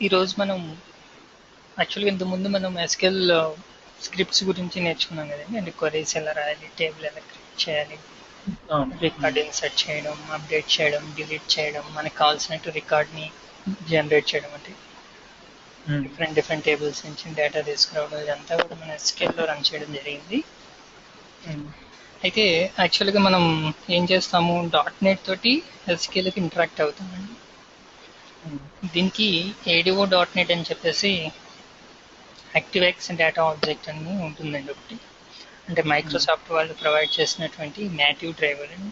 ఈరోజు మనం యాక్చువల్గా ఇంతకుముందు మనం ఎస్క్యూఎల్ స్క్రిప్ట్స్ గురించి నేర్చుకున్నాం కదండి. అంటే క్వరీస్ ఎలా రాయాలి, టేబుల్ ఎలా క్రియేట్ చేయాలి, రికార్డ్ ఇన్సర్ట్ చేయడం, అప్డేట్ చేయడం, డిలీట్ చేయడం, మనకు కావాల్సినట్టు రికార్డ్ని జనరేట్ చేయడం, అంటే డిఫరెంట్ టేబుల్స్ నుంచి డేటా తీసుకురావడం, ఇదంతా కూడా మన ఎస్క్యూఎల్లో రన్ చేయడం జరిగింది. అయితే యాక్చువల్గా మనం ఏం చేస్తాము, .NET తోటి ఎస్క్యూఎల్కి ఇంటరాక్ట్ అవుతామండి. దీనికి ADO .NET అని చెప్పేసి యాక్టివ్ఎక్స్ డేటా ఆబ్జెక్ట్ అని ఉంటుందండి ఒకటి. అంటే మైక్రోసాఫ్ట్ వాళ్ళు ప్రొవైడ్ చేసినటువంటి నేటివ్ డ్రైవర్ అండి.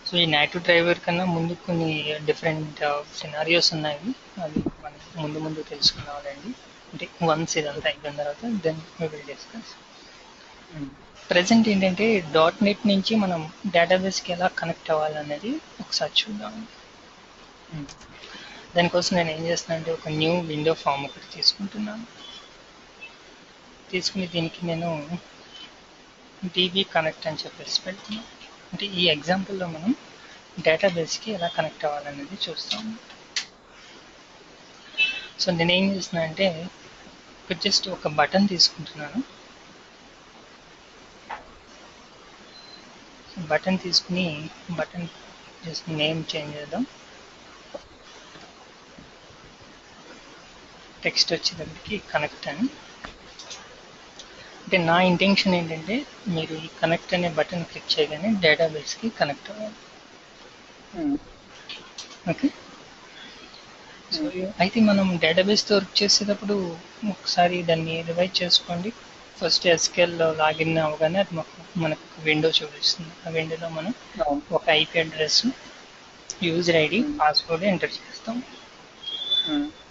సో ఈ నేటివ్ డ్రైవర్ కన్నా ముందు కొన్ని డిఫరెంట్ సినారియోస్ ఉన్నాయి. అవి మనం ముందు తెలుసుకున్నామండి. అంటే వన్స్ ఇదంతా అయిపోయిన తర్వాత then we will discuss. Present ఏంటంటే .NET నుంచి మనం డేటాబేస్కి ఎలా కనెక్ట్ అవ్వాలనేది ఒకసారి చూద్దాం. దానికోసం నేను ఏం చేస్తున్నానంటే ఒక న్యూ విండో ఫామ్ ఒకటి తీసుకుంటున్నాను. తీసుకుని దీనికి నేను DB కనెక్ట్ అని చెప్పేసి పెడుతున్నాను. అంటే ఈ ఎగ్జాంపుల్లో మనం డేటాబేస్కి ఎలా కనెక్ట్ అవ్వాలనేది చూస్తాము. సో నేను ఏం చేస్తున్నా అంటే జస్ట్ ఒక బటన్ తీసుకుంటున్నాను. బటన్ తీసుకుని బటన్ జస్ట్ నేమ్ చేంజ్ చేద్దాం. టెక్స్ట్ వచ్చేటప్పటికి కనెక్ట్ అని. అంటే నా ఇంటెన్షన్ ఏంటంటే మీరు ఈ కనెక్ట్ అనే బటన్ క్లిక్ చేయగానే డేటాబేస్కి కనెక్ట్ అవ్వాలి. ఓకే. సో అయితే మనం డేటాబేస్తో వర్క్ చేసేటప్పుడు ఒకసారి దాన్ని రివైజ్ చేసుకోండి. ఫస్ట్ ఎస్క్యూఎల్లో లాగిన్ అవ్వగానే అది మనకు విండో చూపిస్తుంది. ఆ విండోలో మనం ఒక IP address, user ID, password enter చేస్తాం.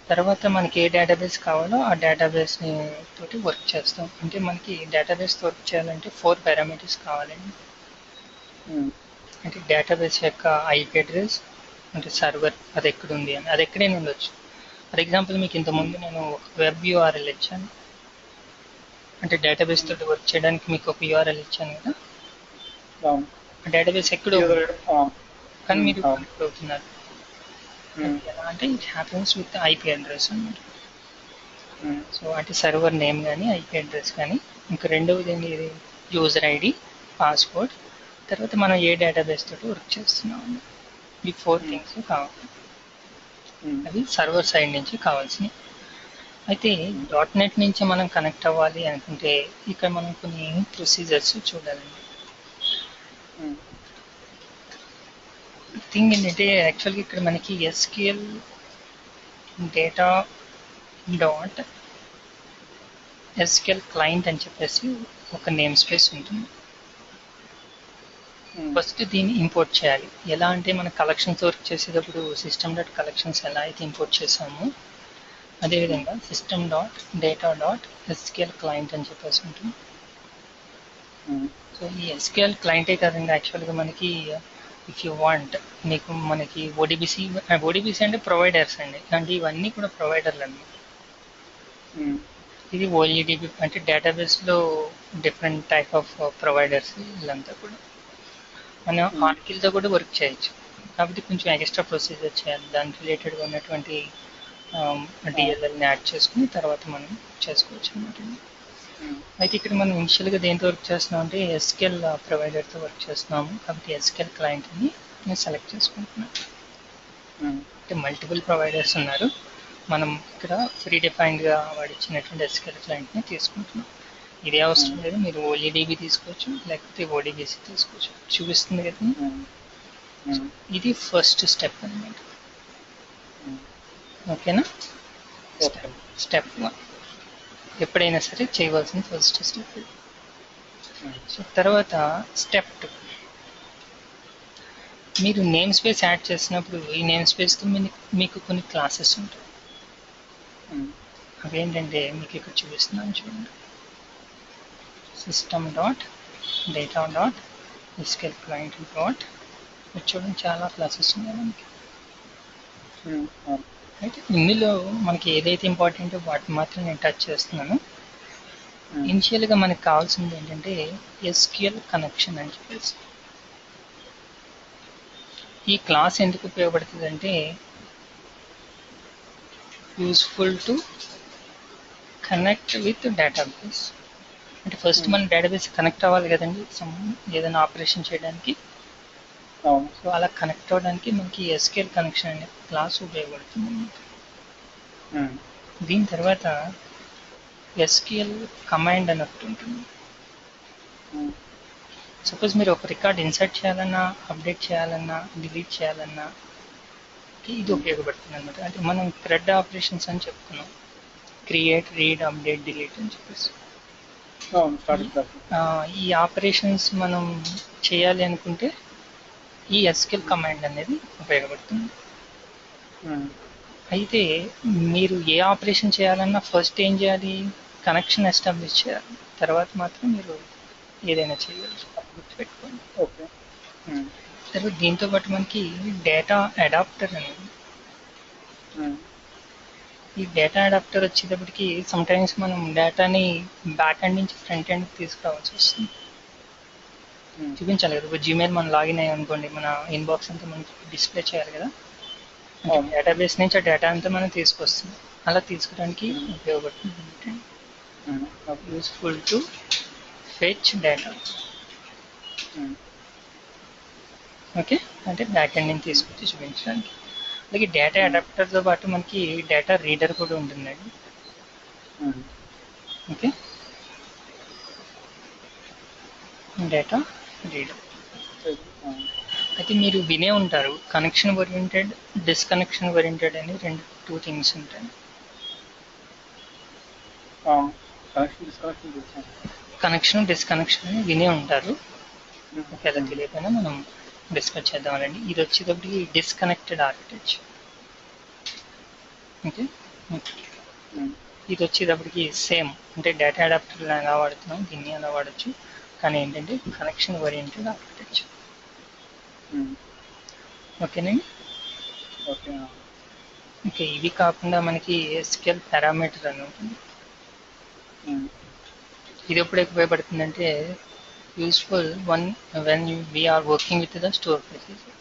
తర్వాత మనకి ఏ డేటాబేస్ కావాలో ఆ డేటాబేస్ తోటి వర్క్ చేస్తాం. అంటే మనకి డేటాబేస్ వర్క్ చేయాలంటే 4 పారామీటర్స్ కావాలండి. అంటే డేటాబేస్ యొక్క IP అడ్రస్, అంటే సర్వర్ అది ఎక్కడ ఉంది అని, అది ఎక్కడైనా ఉండొచ్చు. ఫర్ ఎగ్జాంపుల్ మీకు ఇంతకుముందు నేను ఒక వెబ్ URL ఇచ్చాను. అంటే డేటాబేస్ తోటి వర్క్ చేయడానికి మీకు ఒక URL ఇచ్చాను కదా. ఆ డేటాబేస్ ఎక్కడో కానీ మీరు కనెక్ట్ అవుతున్నారు. ఎలా అంటే it happens with IP address అన్నమాట. సో అంటే సర్వర్ నేమ్ కానీ IP అడ్రస్ కానీ. ఇంకా రెండవది ఏంటి, ఇది యూజర్ ID, పాస్వర్డ్, తర్వాత మనం ఏ డేటాబేస్ తోటి వర్క్ చేస్తున్నాం. ఈ 4 థింగ్స్ కావాలి. అవి సర్వర్ సైడ్ నుంచి కావాల్సినవి. అయితే .NET నుంచి మనం కనెక్ట్ అవ్వాలి అనుకుంటే ఇక్కడ మనం కొన్ని ప్రొసీజర్స్ చూడాలండి. థింగ్ ఏంటంటే యాక్చువల్గా ఇక్కడ మనకి SQL data dot SQL client అని చెప్పేసి ఒక నేమ్ స్పేస్ ఉంటుంది. ఫస్ట్ దీన్ని ఇంపోర్ట్ చేయాలి. ఎలా అంటే మన కలెక్షన్స్ వర్క్ చేసేటప్పుడు system.collections ఎలా అయితే ఇంపోర్ట్ చేసామో అదేవిధంగా system.data.SQL క్లయింట్ అని చెప్పేసి ఉంటుంది. సో ఈ SQL క్లయింటే కాదండి, యాక్చువల్గా మనకి ఇఫ్ యూ వాంట్ మనకి ODBC అంటే ప్రొవైడర్స్ అండి. అంటే ఇవన్నీ కూడా ప్రొవైడర్లు అండి. ఇది OLEDB అంటే డేటాబేస్లో డిఫరెంట్ టైప్ ఆఫ్ ప్రొవైడర్స్. వీళ్ళంతా కూడా మనం ఆర్కిల్తో కూడా వర్క్ చేయొచ్చు. కాబట్టి కొంచెం ఎక్స్ట్రా ప్రొసీజర్ చేయాలి. దానికి రిలేటెడ్గా ఉన్నటువంటి DLLని యాడ్ చేసుకుని తర్వాత మనం చేసుకోవచ్చు అనమాట. అయితే ఇక్కడ మనం ఇనిషియల్గా దేంతో వర్క్ చేస్తున్నాం అంటే SQL ప్రొవైడర్తో వర్క్ చేస్తున్నాము. కాబట్టి SQL క్లయింట్ని నేను సెలెక్ట్ చేసుకుంటున్నాను. అంటే మల్టిపుల్ ప్రొవైడర్స్ ఉన్నారు. మనం ఇక్కడ ఫ్రీ డిఫైన్డ్గా వాడిచ్చినటువంటి SQL క్లయింట్ని తీసుకుంటున్నాం. ఇదే అవసరం లేదు, మీరు OLEDB తీసుకోవచ్చు, లేకపోతే ODBC తీసుకోవచ్చు. చూపిస్తుంది కదా. ఇది ఫస్ట్ స్టెప్ అనమాట. ఓకేనా. స్టెప్ 1 ఎప్పుడైనా సరే చేయవలసిన ఫస్ట్ స్టెప్. సో తర్వాత స్టెప్ 2, మీరు నేమ్ స్పేస్ యాడ్ చేసినప్పుడు ఈ నేమ్ స్పేస్తో మీకు కొన్ని క్లాసెస్ ఉంటాయి. అవేంటంటే మీకు ఇక్కడ చూపిస్తున్నాను చూడండి. system.data.SQL client డాట్ చూడండి, చాలా క్లాసెస్ ఉన్నాయి మనకి. అయితే ఇందులో మనకి ఏదైతే ఇంపార్టెంటో వాటిని మాత్రం నేను టచ్ చేస్తున్నాను. ఇనిషియల్గా మనకు కావాల్సింది ఏంటంటే SQL కనెక్షన్ అని చెప్పేసి. ఈ క్లాస్ ఎందుకు ఉపయోగపడుతుంది అంటే useful to connect with database. అంటే ఫస్ట్ మన డేటాబేస్ కనెక్ట్ అవ్వాలి కదండి, ఏదైనా ఆపరేషన్ చేయడానికి. అవును. సో అలా కనెక్ట్ అవ్వడానికి మనకి ఎస్క్యూఎల్ కనెక్షన్ అనే క్లాస్ ఉపయోగపడుతుంది అన్నమాట. దీని తర్వాత ఎస్క్యూఎల్ కమాండ్ అని ఒకటి ఉంటుంది. సపోజ్ మీరు ఒక రికార్డ్ ఇన్సర్ట్ చేయాలన్నా, అప్డేట్ చేయాలన్నా, డిలీట్ చేయాలన్నా ఇది ఉపయోగపడుతుంది అనమాట. అంటే మనం థ్రెడ్ ఆపరేషన్స్ అని చెప్పుకున్నాం, క్రియేట్, రీడ్, అప్డేట్, డిలీట్ అని చెప్పేసి. ఈ ఆపరేషన్స్ మనం చేయాలి అనుకుంటే ఈ ఎస్క్యూఎల్ కమాండ్ అనేది ఉపయోగపడుతుంది. అయితే మీరు ఏ ఆపరేషన్ చేయాలన్నా ఫస్ట్ ఏం చేయాలి, కనెక్షన్ ఎస్టాబ్లిష్ చేయాలి, తర్వాత మాత్రం మీరు ఏదైనా చేయగలరు. గుర్తుపెట్టుకోండి. తర్వాత దీంతో పాటు మనకి డేటా అడాప్టర్ అనేది, ఈ డేటా అడాప్టర్ వచ్చేటప్పటికి సమ్టైమ్స్ మనం డేటాని బ్యాక్ ఎండ్ నుంచి ఫ్రంట్ ఎండ్కి తీసుకురావాల్సి వస్తుంది. చూపించాలి కదా, ఇప్పుడు జీమెయిల్ మనం లాగిన్ అయ్యాం అనుకోండి, మన ఇన్బాక్స్ అంతా మనకి డిస్ప్లే చేయాలి కదా. అంటే డేటాబేస్ నుంచి ఆ డేటా అంతా మనం తీసుకొస్తుంది. అలా తీసుకోవడానికి ఉపయోగపడుతుంది. Useful to fetch data. Okay, అంటే బ్యాక్ ఎండ్ నుంచి తీసుకొచ్చి చూపించడానికి. అలాగే డేటా అడాప్టర్తో పాటు మనకి డేటా రీడర్ కూడా ఉంటుందండి. Okay, data reader. అయితే మీరు వినే ఉంటారు కనెక్షన్ ఓరియంటెడ్, డిస్కనెక్షన్ ఓరియంటెడ్ అని టూ థింగ్స్ ఉంటాయి. కనెక్షన్, డిస్కనెక్షన్ అని వినే ఉంటారు. ఒకవేళ తెలియకపోయినా మనం డిస్కస్ చేద్దామండి. ఇది వచ్చేటప్పటికి డిస్కనెక్టెడ్ ఆర్కిటెక్చర్. ఓకే, ఇది వచ్చేటప్పటికి సేమ్, అంటే డేటా అడాప్టర్ ఎలా వాడుతున్నాం దీన్ని ఎలా వాడచ్చు, కానీ ఏంటంటే కనెక్షన్ ఓరియంటెడ్ ఆర్కిటెక్చర్. ఓకేనండి. ఓకే, ఇవి కాకుండా మనకి ఎస్క్యూఎల్ పారామీటర్ అని ఉంటుంది. ఇది ఎప్పుడు ఉపయోగపడుతుందంటే useful when we are working with the store procedure.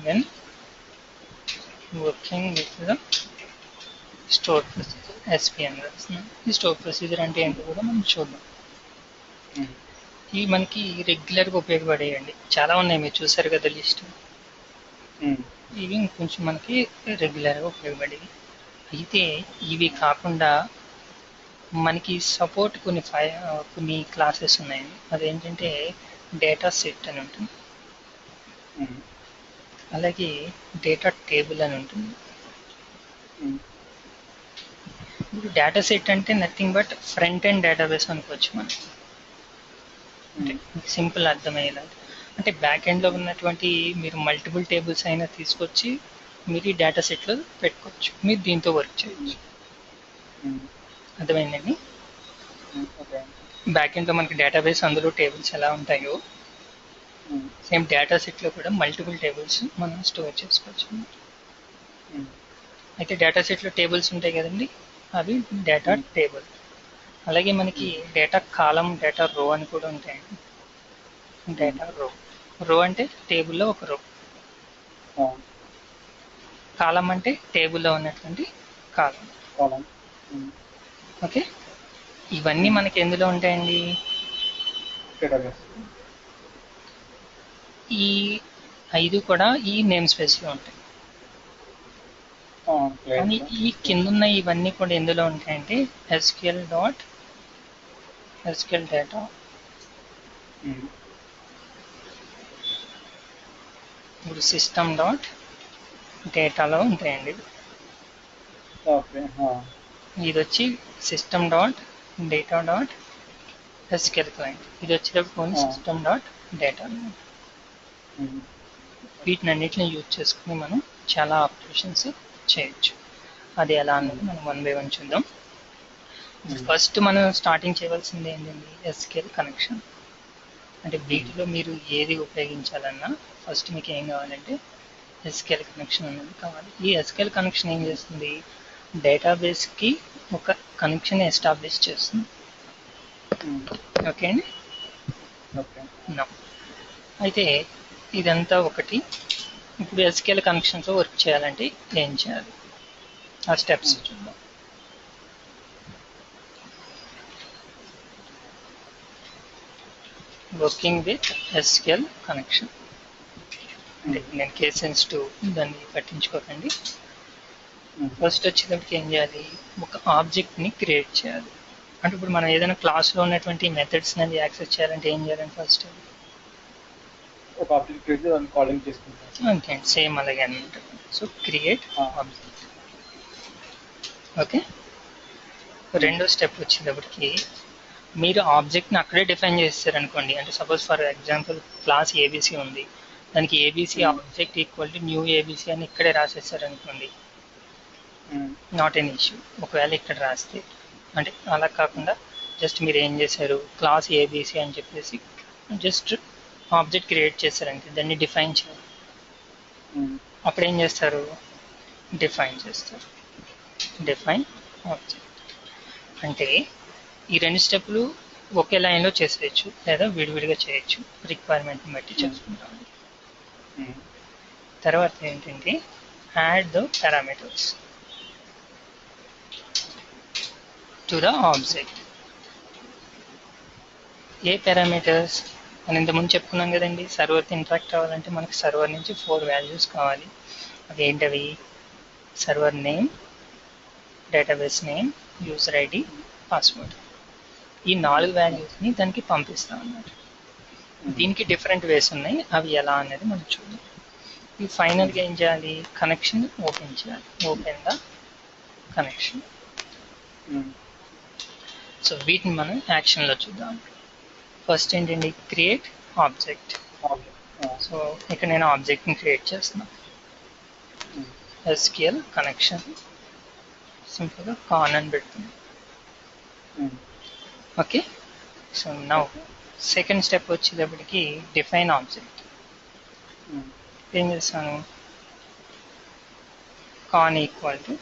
When working with the store procedure, SPN రాస్తున్నాం. ఈ స్టోర్ ప్రొసీజర్ అంటే ఏంటో కూడా మనం చూద్దాం. ఇవి మనకి రెగ్యులర్గా ఉపయోగపడేయండి, చాలా ఉన్నాయి, మీరు చూసారు కదా లిస్ట్. ఇవి కొంచెం మనకి రెగ్యులర్గా ఉపయోగపడేవి. అయితే ఇవి కాకుండా మనకి సపోర్ట్ కొన్ని క్లాసెస్ ఉన్నాయండి. అదేంటంటే డేటా సెట్ అని ఉంటుంది, అలాగే డేటా టేబుల్ అని ఉంటుంది. ఇప్పుడు డేటా సెట్ అంటే nothing but front end database అనుకోవచ్చు మనం. అంటే సింపుల్ అర్థమయ్యేలా, అంటే బ్యాక్ ఎండ్లో ఉన్నటువంటి మీరు మల్టిపుల్ టేబుల్స్ అయినా తీసుకొచ్చి మీరు ఈ డేటా సెట్లో పెట్టుకోవచ్చు, మీరు దీంతో వర్క్ చేయవచ్చు. అర్థమైందండి. బ్యాక్ ఎండ్లో మనకి డేటాబేస్, అందులో టేబుల్స్ ఎలా ఉంటాయో సేమ్ డేటా సెట్లో కూడా మల్టిపుల్ టేబుల్స్ మనం స్టోర్ చేసుకోవచ్చు. అయితే డేటా సెట్లో టేబుల్స్ ఉంటాయి కదండి, అవి డేటా టేబుల్. అలాగే మనకి డేటా కాలం, డేటా రో అని కూడా ఉంటాయండి. డేటా రో అంటే టేబుల్లో ఒక రో, కాలం అంటే టేబుల్లో ఉన్నటువంటి కాలం. ఓకే, ఇవన్నీ మనకి ఎందులో ఉంటాయండి, ఈ 5 కూడా ఈ నేమ్ స్పేస్లో ఉంటాయి. కానీ ఈ కిందున్న ఇవన్నీ కూడా ఎందులో ఉంటాయంటే SQL డేటా, ఇప్పుడు సిస్టమ్ డాట్ డేటాలో ఉంటాయండి. ఇది వచ్చి system dot data dot SQL client, ఇది వచ్చేటప్పుడు సిస్టమ్ డాట్ డేటా. వీటిని అన్నిటిని యూజ్ చేసుకుని మనం చాలా ఆపరేషన్స్ చేయొచ్చు. అది ఎలా అన్నది మనం 1 by 1 చూద్దాం. ఫస్ట్ మనం స్టార్టింగ్ చేయవలసింది ఏంటండి, SQL కనెక్షన్. అంటే వీటిలో మీరు ఏది ఉపయోగించాలన్నా ఫస్ట్ మీకు ఏం కావాలంటే SQL కనెక్షన్ అనేది కావాలి. ఈ SQL కనెక్షన్ ఏం చేస్తుంది, డేటాబేస్కి ఒక కనెక్షన్ ఎస్టాబ్లిష్ చేస్తుంది. ఓకే అండి. అయితే ఇదంతా ఒకటి. ఇప్పుడు SQL కనెక్షన్తో వర్క్ చేయాలంటే ఏం చేయాలి, ఆ స్టెప్స్ చూద్దాం. Working with SQL connection. అంటే నేను కేస్ సెన్సిటివ్, దాన్ని పట్టించుకోకండి. ఫస్ట్ వచ్చేటప్పటికి ఏం చేయాలి, ఒక ఆబ్జెక్ట్ని క్రియేట్ చేయాలి. అంటే ఇప్పుడు మనం ఏదైనా క్లాస్లో ఉన్నటువంటి మెథడ్స్ అనేది యాక్సెస్ చేయాలంటే ఏం చేయాలంటే ఫస్ట్ ఒక ఆబ్జెక్ట్ క్రియేట్ చేసి దాన్ని కాలింగ్ చేసుకుంటాం. అంతే, సేమ్ అలాగే అనమాట. So create object. ఓకే, రెండో స్టెప్ వచ్చేటప్పటికి మీరు ఆబ్జెక్ట్ని అక్కడే డిఫైన్ చేస్తారనుకోండి. అంటే suppose for example class ABC ఉంది, దానికి ABC object equal to new ABC అని ఇక్కడే రాసేస్తారనుకోండి, నాట్ ఎన్ ఇష్యూ. ఒకవేళ ఇక్కడ రాస్తే, అంటే అలా కాకుండా జస్ట్ మీరు ఏం చేశారు, క్లాస్ ఏబీసీ అని చెప్పేసి జస్ట్ ఆబ్జెక్ట్ క్రియేట్ చేస్తారంటే దాన్ని డిఫైన్ చేయాలి. అప్పుడు ఏం చేస్తారు, డిఫైన్ చేస్తారు. డిఫైన్ ఆబ్జెక్ట్ అంటే ఈ రెండు స్టెప్లు ఒకే లైన్లో చేసేయచ్చు, లేదా విడివిడిగా చేయొచ్చు, రిక్వైర్మెంట్ని బట్టి చేసుకుంటాం. తర్వాత ఏంటంటే add the parameters to the object. A parameters మనం ఇంతకుముందు చెప్పుకున్నాం కదండి, సర్వర్తో ఇంటరాక్ట్ అవ్వాలంటే మనకి సర్వర్ నుంచి 4 వాల్యూస్ కావాలి. అవి ఏంటవి, server name, database name, user ID, password. ఈ 4 వాల్యూస్ని దానికి పంపిస్తాం అన్నమాట. దీనికి డిఫరెంట్ వేస్ ఉన్నాయి, అవి ఎలా అనేది మనం చూద్దాం. ఈ ఫైనల్గా ఏం చేయాలి, కనెక్షన్ ఓపెన్ చేయాలి. Open the connection. సో వీటిని మనం యాక్షన్లో చూద్దాం. ఫస్ట్ ఏంటండి, క్రియేట్ ఆబ్జెక్ట్. సో ఇక్కడ నేను ఆబ్జెక్ట్ని క్రియేట్ చేస్తున్నాను. SQL కనెక్షన్ సింపుల్గా కాన్ అని పెడుతుంది. Okay, so now second step వచ్చేటప్పటికి డిఫైన్ ఆబ్జెక్ట్. ఏం చేస్తాను, con equal to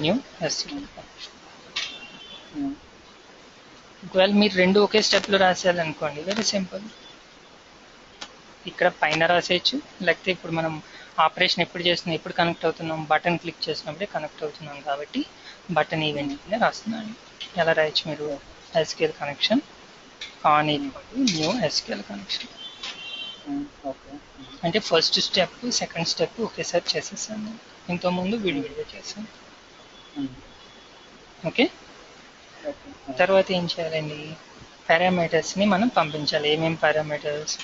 new SQL connection. ఒకవేళ మీరు రెండు ఒకే స్టెప్లో రాసేయాలనుకోండి, వెరీ సింపుల్. ఇక్కడ పైన రాసేయచ్చు, లేకపోతే ఇప్పుడు మనం ఆపరేషన్ ఎప్పుడు చేస్తున్నాం, ఎప్పుడు కనెక్ట్ అవుతున్నాం, బటన్ క్లిక్ చేసినప్పుడే కనెక్ట్ అవుతున్నాం కాబట్టి బటన్ ఈవెంట్నే రాస్తున్నాను. ఎలా రాయొచ్చు మీరు, SQL connection con equal to new SQL connection. అంటే ఫస్ట్ స్టెప్ సెకండ్ స్టెప్ ఒకేసారి చేసేసాను, ఇంతకుముందు విడివిడిగా చేశాను. ఓకే, తర్వాత ఏం చేయాలండి, పారామీటర్స్ని మనం పంపించాలి. ఏమేమి parameters,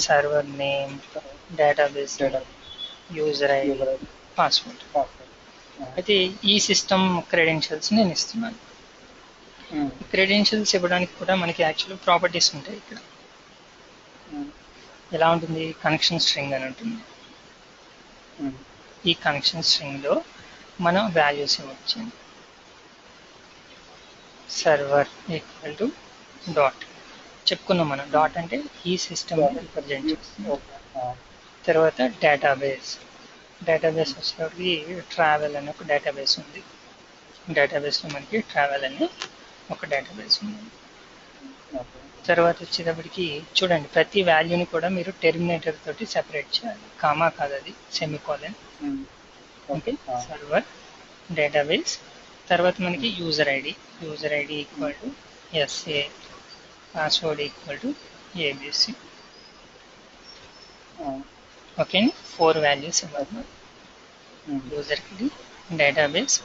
server name, database, user ID, password. అయితే ఈ సిస్టమ్ క్రెడెన్షియల్స్ నేను ఇస్తున్నాను. క్రెడెన్షియల్స్ ఇవ్వడానికి కూడా మనకి యాక్చువల్ ప్రాపర్టీస్ ఉంటాయి. ఇక్కడ ఎలా ఉంటుంది, కనెక్షన్ స్ట్రింగ్ అని ఉంటుంది. ఈ కనెక్షన్ స్ట్రింగ్లో మనం వాల్యూస్ ఇవ్వచ్చు. సర్వర్ ఈక్వల్ టు డాట్ చెప్పుకున్నాం మనం. డాట్ అంటే ఈ సిస్టమ్ రిప్రజెంట్ చేస్తుంది. తర్వాత డేటాబేస్. డేటాబేస్ వచ్చేటప్పటికి ట్రావెల్ అనే ఒక డేటాబేస్ ఉంది. డేటాబేస్లో మనకి ట్రావెల్ అనే ఒక డేటాబేస్ ఉంది. తర్వాత వచ్చేటప్పటికి చూడండి, ప్రతి వాల్యూని కూడా మీరు టెర్మినేటర్ తోటి సెపరేట్ చేయాలి. కామా కాదు, అది సెమీకోలన్. ఓకే, సర్వర్, డేటాబేస్, తర్వాత మనకి user ID. User ID equal to SA, password equal to ABC. Okay, 4 values ఇవ్వాలి. User ID, database,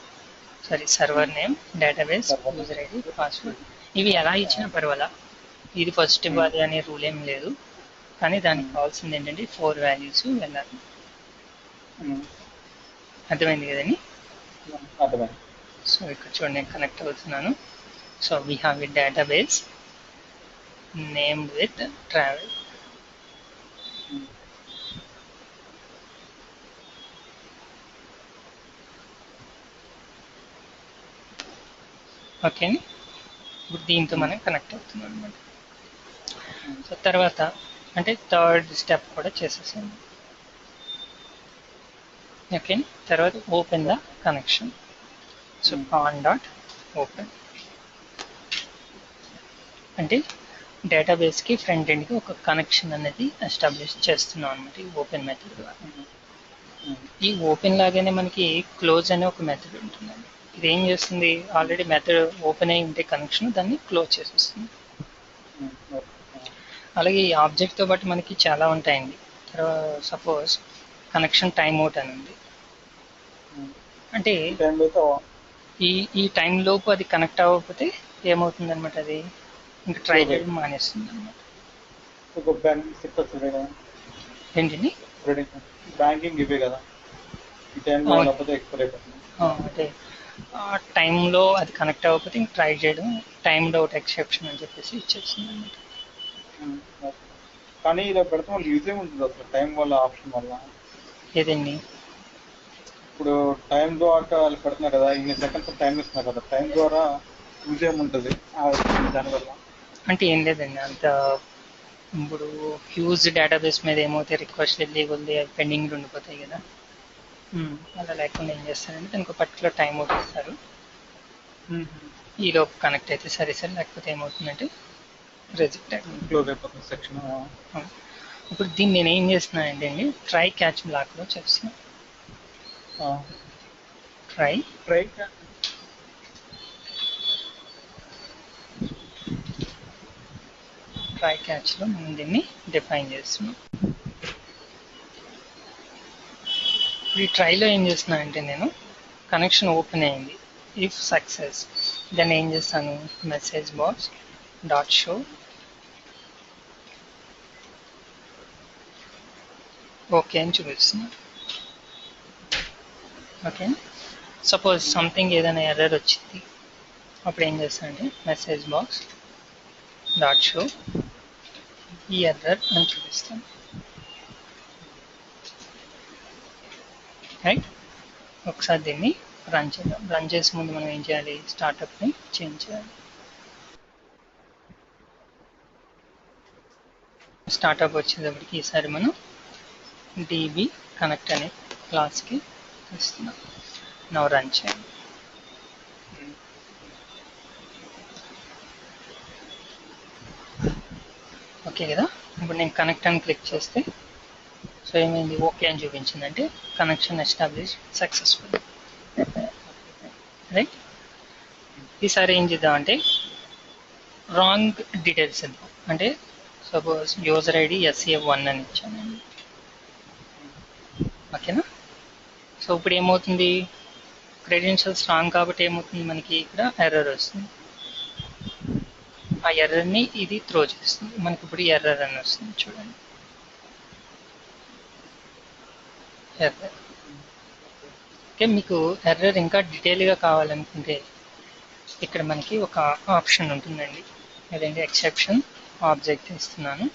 server name, database, user ID, password. ఇవి ఎలా ఇచ్చినా పర్వాలా, ఇది ఫస్ట్ ఇవ్వాలి అనే రూల్ ఏం లేదు. కానీ దానికి కావాల్సింది ఏంటంటే 4 వాల్యూస్ వెళ్ళాలి. అర్థమైంది కదండి. సో ఇక్కడ చూడండి, నేను కనెక్ట్ అవుతున్నాను. So we have a database named with travel. Okay, ఇప్పుడు దీంతో మనం కనెక్ట్ అవుతున్నాం అనమాట. సో తర్వాత అంటే థర్డ్ స్టెప్ కూడా చేసేసాను. ఓకే, తర్వాత open the connection. So con dot open అంటే డేటాబేస్కి ఫ్రంట్ ఎండ్కి ఒక కనెక్షన్ అనేది ఎస్టాబ్లిష్ చేస్తున్నాం అనమాట, ఈ ఓపెన్ మెథడ్ ద్వారా. ఈ ఓపెన్ లాగానే మనకి క్లోజ్ అనే ఒక మెథడ్ ఉంటుందండి. ఇది ఏం చేస్తుంది, ఆల్రెడీ మెథడ్ ఓపెన్ అయి ఉంటే కనెక్షన్ దాన్ని క్లోజ్ చేసేస్తుంది. అలాగే ఈ ఆబ్జెక్ట్తో పాటు మనకి చాలా ఉంటాయండి. సపోజ్ కనెక్షన్ టైమ్ అవుట్ అని ఉంది. అంటే ఈ టైం లోపు అది కనెక్ట్ అవ్వకపోతే ఏమవుతుంది అనమాట, అది ఇంకా ట్రై చేయడం మానేస్తుంది అనమాట. ఏంటండి బ్యాంకింగ్ ఇవే కదా, అంటే ఆ టైంలో అది కనెక్ట్ అవ్వకపోతే ఇంక ట్రై చేయడం టైం అవుట్ ఎక్సెప్షన్ అని చెప్పేసి ఇచ్చేస్తుంది అనమాట. కానీ ఇలా పెడితే వాళ్ళు యూజే ఉంటుంది అసలు టైం వల్ల ఆప్షన్ వల్ల. ఏదండి, ఇప్పుడు టైం ద్వారా వాళ్ళు పెడుతున్నారు కదా, ఇన్ని సెకండ్స్ టైం ఇస్తున్నారు కదా, టైం ద్వారా యూజ్ ఏముంటుంది దానివల్ల? అంటే ఏం లేదండి, అంత ఇప్పుడు హ్యూజ్ డేటాబేస్ మీద ఏమవుతాయి, రిక్వెస్ట్ వెళ్ళి కొద్ది పెండింగ్ ఉండిపోతాయి కదా. అలా లేకుండా ఏం చేస్తారంటే దానికి పర్టికులర్ టైం అవుట్ ఇస్తారు. ఈలోపు కనెక్ట్ అయితే సరే సరే, లేకపోతే ఏమవుతుందంటే రిజెక్ట్ క్లోజ్ అయిపోతుంది సెక్షన్. ఇప్పుడు దీన్ని నేను ఏం చేస్తున్నానంటే అండి, ట్రై క్యాచ్ బ్లాక్లో చేస్తున్నాను. ట్రై క్యాచ్లో మనం దీన్ని డిఫైన్ చేస్తున్నాం. ఈ ట్రైలో ఏం చేస్తున్నానంటే నేను కనెక్షన్ ఓపెన్ అయింది, ఇఫ్ సక్సెస్ దాన్ని ఏం చేస్తాను, message box dot show okay అని చూపిస్తున్నాను. ఓకే, సపోజ్ సంథింగ్ ఏదైనా ఎర్రర్ వచ్చింది, అప్పుడు ఏం చేస్తానంటే మెసేజ్ బాక్స్ డాట్ షో ఈ ఎర్రర్ అని చూపిస్తాను. రైట్, ఒకసారి దీన్ని రన్ చేద్దాం. రన్ చేసే ముందు మనం ఏం చేయాలి, స్టార్టప్ని చేంజ్ చేయాలి. స్టార్టప్ వచ్చేటప్పటికి ఈసారి మనం డిబి కనెక్ట్ అనే క్లాస్కి ఇస్తున్నాం. నౌ రన్ చేయండి. ఓకే కదా, ఇప్పుడు నేను కనెక్ట్ అని క్లిక్ చేస్తే సో ఏమైంది, ఓకే అని చూపించిందంటే కనెక్షన్ ఎస్టాబ్లిష్ సక్సెస్ఫుల్. రైట్, ఈసారి ఏం చేద్దామంటే రాంగ్ డీటెయిల్స్ ఇద్దాం. అంటే సపోజ్ యూజర్ ఐడి SA1 అని ఇచ్చానండి. ఓకేనా, సో ఇప్పుడు ఏమవుతుంది, క్రెడెన్షియల్స్ రాంగ్ కాబట్టి ఏమవుతుంది, మనకి ఇక్కడ ఎర్రర్ వస్తుంది. ఆ ఎర్రర్ని ఇది త్రో చేస్తుంది, మనకి ఇప్పుడు ఎర్రర్ అని వస్తుంది. చూడండి, ఎర్రర్. ఓకే, మీకు ఎర్రర్ ఇంకా డీటెయిల్గా కావాలనుకుంటే ఇక్కడ మనకి ఒక ఆప్షన్ ఉంటుందండి, అదేంటి ఎక్సెప్షన్ ఆబ్జెక్ట్ ఇస్తున్నాను.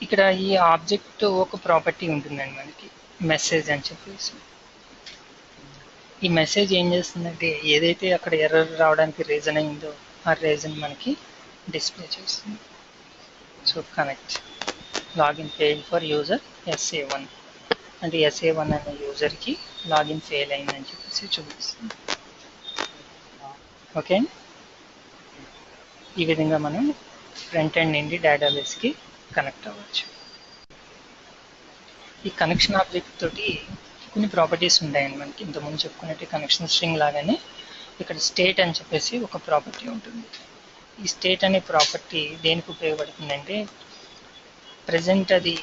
ఇక్కడ ఈ ఆబ్జెక్ట్ ఒక ప్రాపర్టీ ఉంటుందండి మనకి, మెసేజ్ అని చెప్పేసి. ఈ మెసేజ్ ఏం చేస్తుందంటే ఏదైతే అక్కడ ఎర్రర్ రావడానికి రీజన్ అయిందో ఆ రీజన్ మనకి డిస్ప్లే చేస్తుంది. So connect login fail for user SA1 అంటే SA1 అనే యూజర్కి లాగిన్ ఫెయిల్ అయిందని చెప్పేసి చూపిస్తుంది. ఓకే, ఈ విధంగా మనం ఫ్రంట్ ఎండ్ నుండి డేటాబేస్కి కనెక్ట్ అవ్వచ్చు. ఈ కనెక్షన్ ఆబ్జెక్ట్ తోటి కొన్ని ప్రాపర్టీస్ ఉంటాయండి మనకి. ఇంతకుముందు చెప్పుకున్నట్టు కనెక్షన్ స్ట్రింగ్ లాగానే ఇక్కడ స్టేట్ అని చెప్పేసి ఒక ప్రాపర్టీ ఉంటుంది. ఈ స్టేట్ అనే ప్రాపర్టీ దేనికి ఉపయోగపడుతుందంటే ప్రజెంట్ అది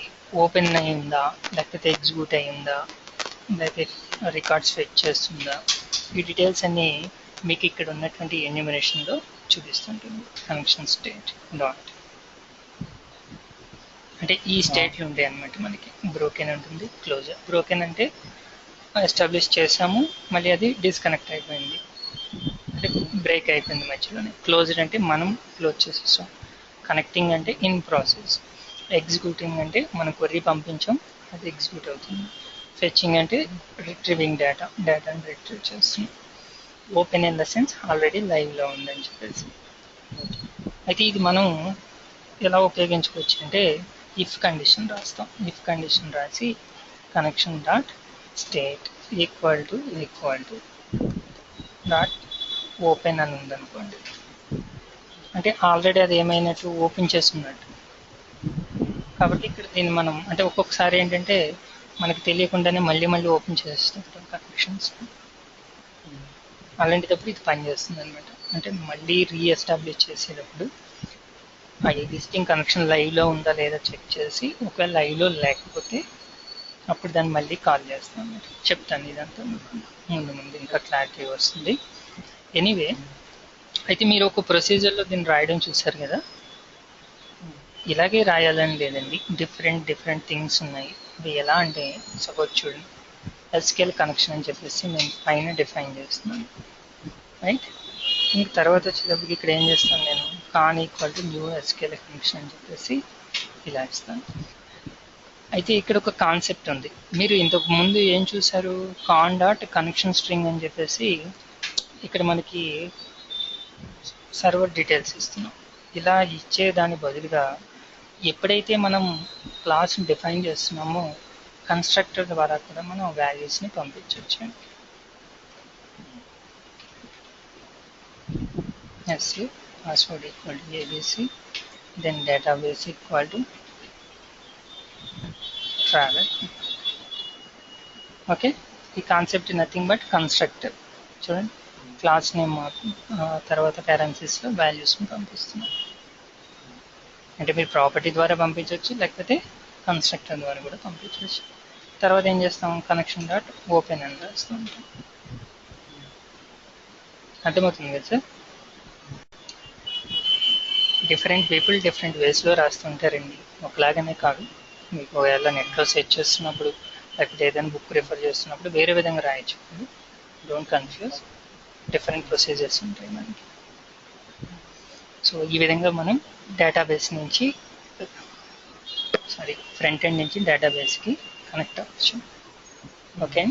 ఓపెన్ అయిందా, లేకపోతే ఎగ్జిక్యూట్ అయిందా, లేకపోతే రికార్డ్స్ ఫెచ్ చేస్తుందా, ఈ డీటెయిల్స్ అన్నీ మీకు ఇక్కడ ఉన్నటువంటి ఎన్యూమరేషన్లో చూపిస్తుంటుంది. కనెక్షన్ స్టేట్ డాట్ అంటే ఈ స్టేట్లు ఉంటాయి అన్నమాట మనకి. బ్రోకెన్ ఉంటుంది, క్లోజర్. బ్రోకెన్ అంటే ఎస్టాబ్లిష్ చేసాము, మళ్ళీ అది డిస్కనెక్ట్ అయిపోయింది, అంటే బ్రేక్ అయిపోయింది మధ్యలోనే. క్లోజర్ అంటే మనం క్లోజ్ చేసేసాం. కనెక్టింగ్ అంటే ఇన్ ప్రాసెస్. ఎగ్జిక్యూటింగ్ అంటే మనం క్వెరీ పంపించాం, అది ఎగ్జిక్యూట్ అవుతుంది. ఫెచ్చింగ్ అంటే రిట్రీవింగ్ డేటాని రిట్రీవ్ చేస్తుంది. Open in the sense already లైవ్లో ఉందని చెప్పేసి. అయితే ఇది మనం ఎలా ఉపయోగించుకోవచ్చు అంటే ఇఫ్ కండిషన్ రాస్తాం. ఇఫ్ కండిషన్ రాసి connection dot state equal to dot open అని ఉందనుకోండి, అంటే ఆల్రెడీ అది ఏమైనట్టు ఓపెన్ చేస్తున్నట్టు. కాబట్టి ఇక్కడ దీన్ని మనం అంటే ఒక్కొక్కసారి ఏంటంటే మనకు తెలియకుండానే మళ్ళీ మళ్ళీ ఓపెన్ చేస్తుంటాం కనెక్షన్స్. అలాంటిటప్పుడు ఇది పనిచేస్తుంది అనమాట. అంటే మళ్ళీ రీఎస్టాబ్లిష్ చేసేటప్పుడు ఆ ఎగ్జిస్టింగ్ కనెక్షన్ లైవ్లో ఉందా లేదా చెక్ చేసి, ఒకవేళ లైవ్లో లేకపోతే అప్పుడు దాన్ని మళ్ళీ కాల్ చేస్తాం అన్నమాట. చెప్తాను ఇదంతా ముందు ముందు ఇంకా క్లారిటీ వస్తుంది. ఎనీవే, అయితే మీరు ఒక ప్రొసీజర్లో దీన్ని రాయడం చూసారు కదా, ఇలాగే రాయాలని లేదండి. డిఫరెంట్ థింగ్స్ ఉన్నాయి. అవి ఎలా అంటే సపోజ్ చూడండి, ఎస్కేల్ కనెక్షన్ అని చెప్పేసి నేను పైన డిఫైన్ చేస్తున్నాను, రైట్. ఇంక తర్వాత వచ్చేటప్పటికి ఇక్కడ ఏం చేస్తాను నేను, con equal to new SQL connection అని చెప్పేసి ఇలా ఇస్తాను. అయితే ఇక్కడ ఒక కాన్సెప్ట్ ఉంది. మీరు ఇంతకు ముందు ఏం చూసారు, కాన్ డాట్ కనెక్షన్ స్ట్రింగ్ అని చెప్పేసి ఇక్కడ మనకి సర్వర్ డీటెయిల్స్ ఇస్తున్నాం. ఇలా ఇచ్చే దాని బదులుగా ఎప్పుడైతే మనం క్లాస్ డిఫైన్ చేస్తున్నామో కన్స్ట్రక్టర్ ద్వారా కూడా మనం వాల్యూస్ని పంపించవచ్చు. ఎస్యు password equal to ABC, then database equal to travel. Okay, ఈ కాన్సెప్ట్ నథింగ్ బట్ కన్స్ట్రక్టర్. చూడండి, క్లాస్ నేమ్ తర్వాత పారెంథసిస్లో వాల్యూస్ని పంపిస్తున్నాం. అంటే మీరు ప్రాపర్టీ ద్వారా పంపించవచ్చు, లేకపోతే కన్స్ట్రక్టర్ ద్వారా కూడా పంపించవచ్చు. తర్వాత ఏం చేస్తాం, కనెక్షన్ డాట్ ఓపెన్ అని రాస్తూ ఉంటాం. అర్థమవుతుంది కదా సార్? డిఫరెంట్ పీపుల్ డిఫరెంట్ వేస్లో రాస్తుంటారండి, ఒకలాగానే కాదు. మీకు ఒకవేళ నెట్లో సెర్చ్ చేస్తున్నప్పుడు లేకపోతే ఏదైనా బుక్ రిఫర్ చేస్తున్నప్పుడు వేరే విధంగా రాయొచ్చు. డోంట్ కన్ఫ్యూజ్, డిఫరెంట్ ప్రొసీజర్స్ ఉంటాయి మనకి. సో ఈ విధంగా మనం డేటాబేస్ నుంచి ఫ్రంట్ ఎండ్ నుంచి డేటాబేస్కి కనెక్ట్ అవ్వచ్చు. ఓకే.